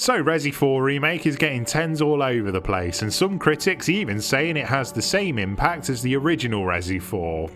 So Resi 4 Remake is getting 10s all over the place, and some critics even saying it has the same impact as the original Resi 4.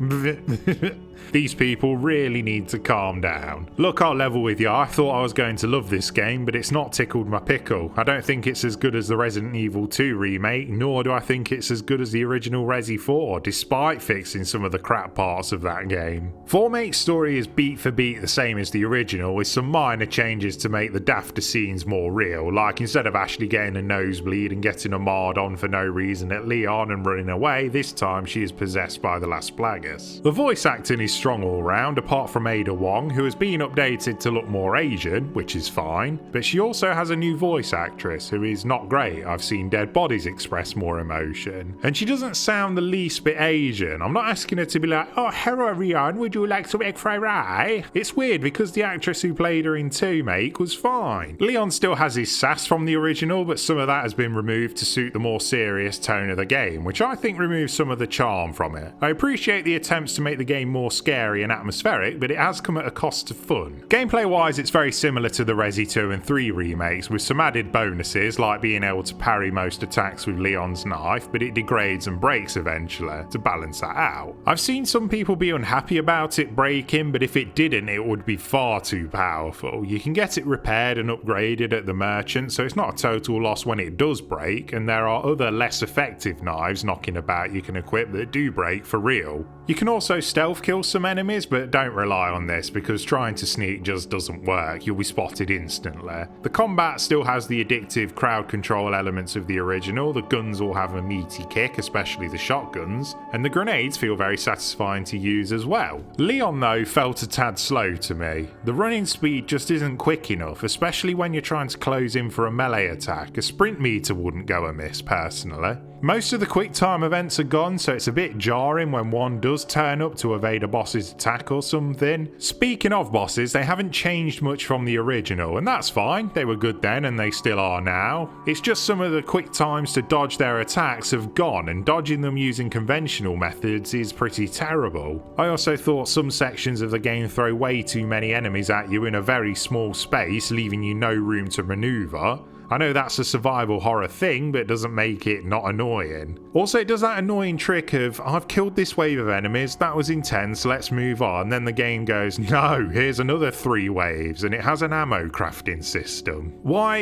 These people really need to calm down. Look, I'll level with you, I thought I was going to love this game, but it's not tickled my pickle. I don't think it's as good as the Resident Evil 2 remake, nor do I think it's as good as the original Resi 4, despite fixing some of the crap parts of that game. 4Make's story is beat for beat the same as the original, with some minor changes to make the dafter scenes more real, like instead of Ashley getting a nosebleed and getting a marred on for no reason at Leon and running away, this time she is possessed by the Las Plagas. The voice acting is strong all round, apart from Ada Wong, who has been updated to look more Asian, which is fine, but she also has a new voice actress who is not great. I've seen Dead Bodies express more emotion, and she doesn't sound the least bit Asian. I'm not asking her to be like, oh hello Rian, would you like some egg fried rice? It's weird because the actress who played her in 2Make was fine. Leon still has his sass from the original, but some of that has been removed to suit the more serious tone of the game, which I think removes some of the charm from it. I appreciate the attempts to make the game more scary and atmospheric, but it has come at a cost of fun. Gameplay wise, it's very similar to the Resi 2 and 3 remakes, with some added bonuses like being able to parry most attacks with Leon's knife, but it degrades and breaks eventually to balance that out. I've seen some people be unhappy about it breaking, but if it didn't, it would be far too powerful. You can get it repaired and upgraded at the merchant, so it's not a total loss when it does break, and there are other less effective knives knocking about you can equip that do break for real. You can also stealth kill some enemies, but don't rely on this because trying to sneak just doesn't work, you'll be spotted instantly. The combat still has the addictive crowd control elements of the original, the guns all have a meaty kick, especially the shotguns, and the grenades feel very satisfying to use as well. Leon though felt a tad slow to me. The running speed just isn't quick enough, especially when you're trying to close in for a melee attack. A sprint meter wouldn't go amiss personally. Most of the quick time events are gone, so it's a bit jarring when one does turn up to evade a boss's attack or something. Speaking of bosses, they haven't changed much from the original, and that's fine, they were good then and they still are now. It's just some of the quick times to dodge their attacks have gone, and dodging them using conventional methods is pretty terrible. I also thought some sections of the game throw way too many enemies at you in a very small space, leaving you no room to maneuver. I know that's a survival horror thing, but it doesn't make it not annoying. Also, it does that annoying trick of, I've killed this wave of enemies, that was intense, let's move on. Then the game goes, no, here's another 3 waves, and it has an ammo crafting system. Why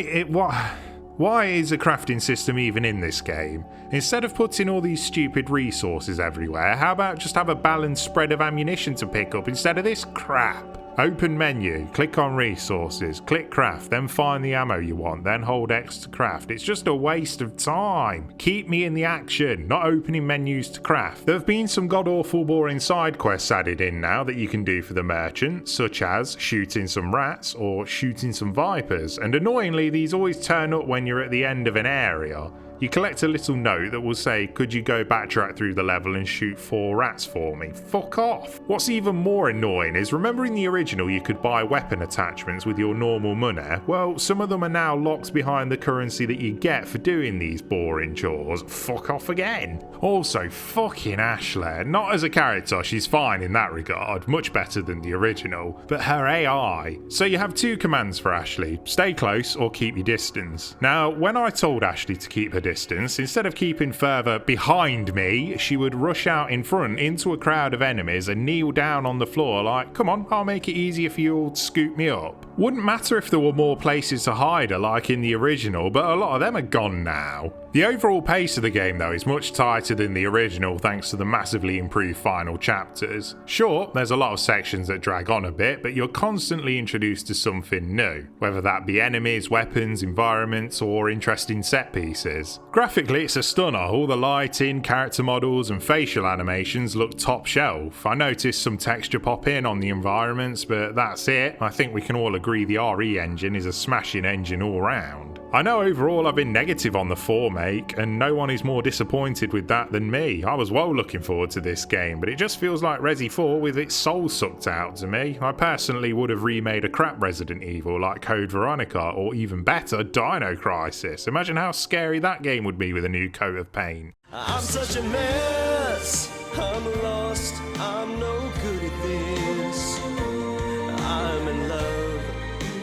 is a crafting system even in this game? Instead of putting all these stupid resources everywhere, how about just have a balanced spread of ammunition to pick up instead of this crap? Open menu, click on resources, click craft, then find the ammo you want, then hold X to craft. It's just a waste of time. Keep me in the action, not opening menus to craft. There have been some god-awful boring side quests added in now that you can do for the merchant, such as shooting some rats or shooting some vipers, and annoyingly these always turn up when you're at the end of an area. You collect a little note that will say, could you go backtrack through the level and shoot 4 rats for me? Fuck off. What's even more annoying is, remember in the original you could buy weapon attachments with your normal money? Well, some of them are now locked behind the currency that you get for doing these boring chores. Fuck off again. Also, fucking Ashley. Not as a character, she's fine in that regard, much better than the original, but her AI. So you have 2 commands for Ashley, stay close or keep your distance. Now, when I told Ashley to keep her distance, instead of keeping further behind me, she would rush out in front into a crowd of enemies and kneel down on the floor like, come on, I'll make it easier for you all to scoop me up. Wouldn't matter if there were more places to hide her like in the original, but a lot of them are gone now. The overall pace of the game though is much tighter than the original thanks to the massively improved final chapters. Sure, there's a lot of sections that drag on a bit, but you're constantly introduced to something new, whether that be enemies, weapons, environments, or interesting set pieces. Graphically, it's a stunner. All the lighting, character models, and facial animations look top shelf. I noticed some texture pop in on the environments, but that's it. I think we can all agree the RE engine is a smashing engine all round. I know overall I've been negative on the 4Make, and no one is more disappointed with that than me. I was well looking forward to this game, but it just feels like Resi 4 with its soul sucked out to me. I personally would have remade a crap Resident Evil like Code Veronica, or even better, Dino Crisis. Imagine how scary that game would be with a new coat of paint. I'm such a mess, I'm lost, I'm no good at this. I'm in love,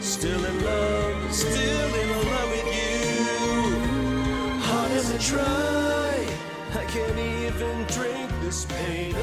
still in love, still in love with try. I can't even drink this pain